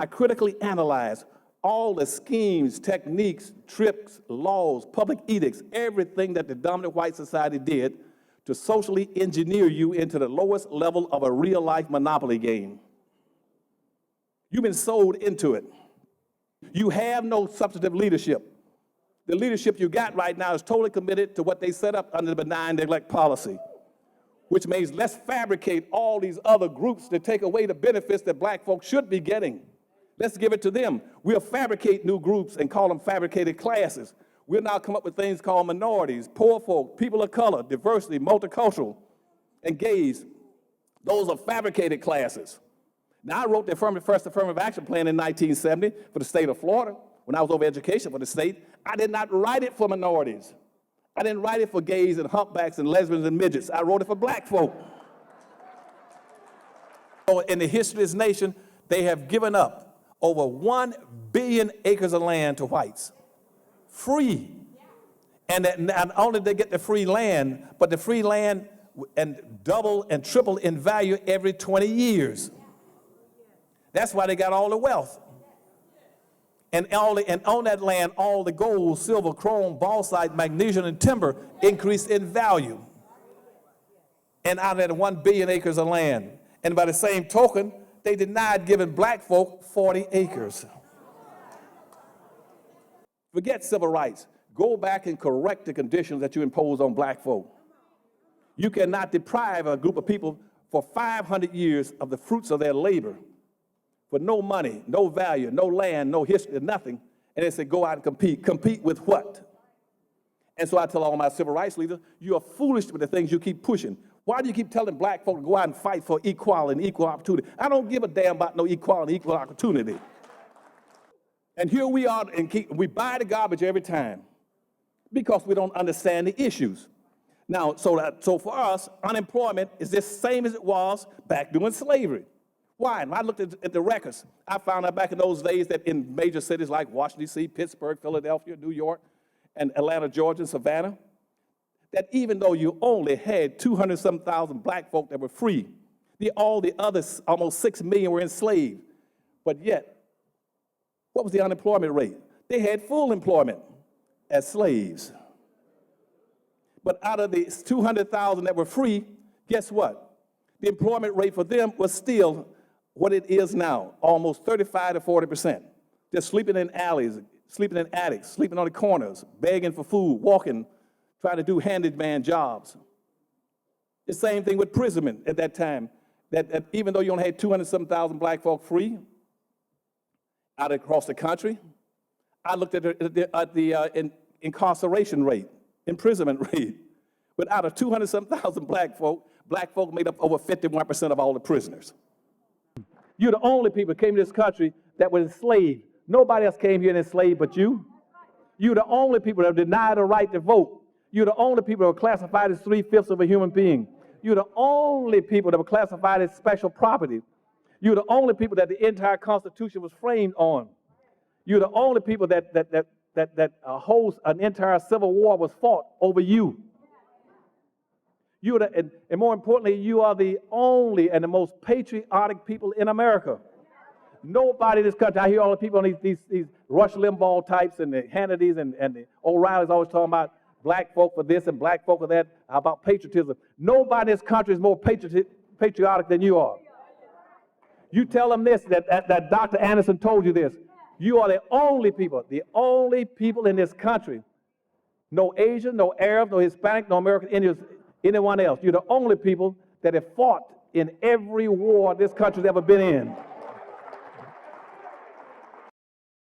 I critically analyzed all the schemes, techniques, tricks, laws, public edicts, everything that the dominant white society did to socially engineer you into the lowest level of a real-life monopoly game. You've been sold into it. You have no substantive leadership. The leadership you got right now is totally committed to what they set up under the benign neglect policy, which means let's fabricate all these other groups to take away the benefits that black folks should be getting. Let's give it to them. We'll fabricate new groups and call them fabricated classes. We'll now come up with things called minorities, poor folk, people of color, diversity, multicultural, and gays. Those are fabricated classes. Now, I wrote the first affirmative action plan in 1970 for the state of Florida. When I was over education for the state, I did not write it for minorities. I didn't write it for gays and humpbacks and lesbians and midgets. I wrote it for black folk. In the history of this nation, they have given up over 1 billion acres of land to whites, free. And that not only did they get the free land, but the free land and double and triple in value every 20 years. That's why they got all the wealth. And on that land, all the gold, silver, chrome, bauxite, magnesium, and timber increased in value. And out of that 1 billion acres of land. And by the same token, they denied giving black folk 40 acres. Forget civil rights. Go back and correct the conditions that you impose on black folk. You cannot deprive a group of people for 500 years of the fruits of their labor for no money, no value, no land, no history, nothing. And they say, go out and compete. Compete with what? And so I tell all my civil rights leaders, you are foolish with the things you keep pushing. Why do you keep telling black folk to go out and fight for equality and equal opportunity? I don't give a damn about no equality and equal opportunity. And here we are, and we buy the garbage every time because we don't understand the issues. Now, so for us, unemployment is the same as it was back during slavery. Why? When I looked at the records, I found out back in those days that in major cities like Washington, D.C., Pittsburgh, Philadelphia, New York, and Atlanta, Georgia, and Savannah, that even though you only had 200-some thousand black folk that were free, all the others, almost 6 million, were enslaved. But yet, what was the unemployment rate? They had full employment as slaves. But out of the 200,000 that were free, guess what? The employment rate for them was still what it is now, almost 35 to 40%. Just sleeping in alleys, sleeping in attics, sleeping on the corners, begging for food, walking, trying to do handyman jobs. The same thing with imprisonment at that time, that even though you only had 200-some thousand black folk free out across the country, I looked at the incarceration rate, imprisonment rate. But out of 200-some thousand black folk made up over 51% of all the prisoners. You're the only people that came to this country that were enslaved. Nobody else came here and enslaved but you. You're the only people that were denied the right to vote. You're the only people that were classified as 3/5 of a human being. You're the only people that were classified as special property. You're the only people that the entire Constitution was framed on. You're the only people that holds an entire civil war was fought over you. And more importantly, you are the only and the most patriotic people in America. Nobody in this country, I hear all the people on these Rush Limbaugh types and the Hannitys and the O'Reillys always talking about black folk for this and black folk for that, about patriotism. Nobody in this country is more patriotic than you are. You tell them this, that Dr. Anderson told you this. You are the only people in this country, no Asian, no Arab, no Hispanic, no American Indians, anyone else. You're the only people that have fought in every war this country's ever been in.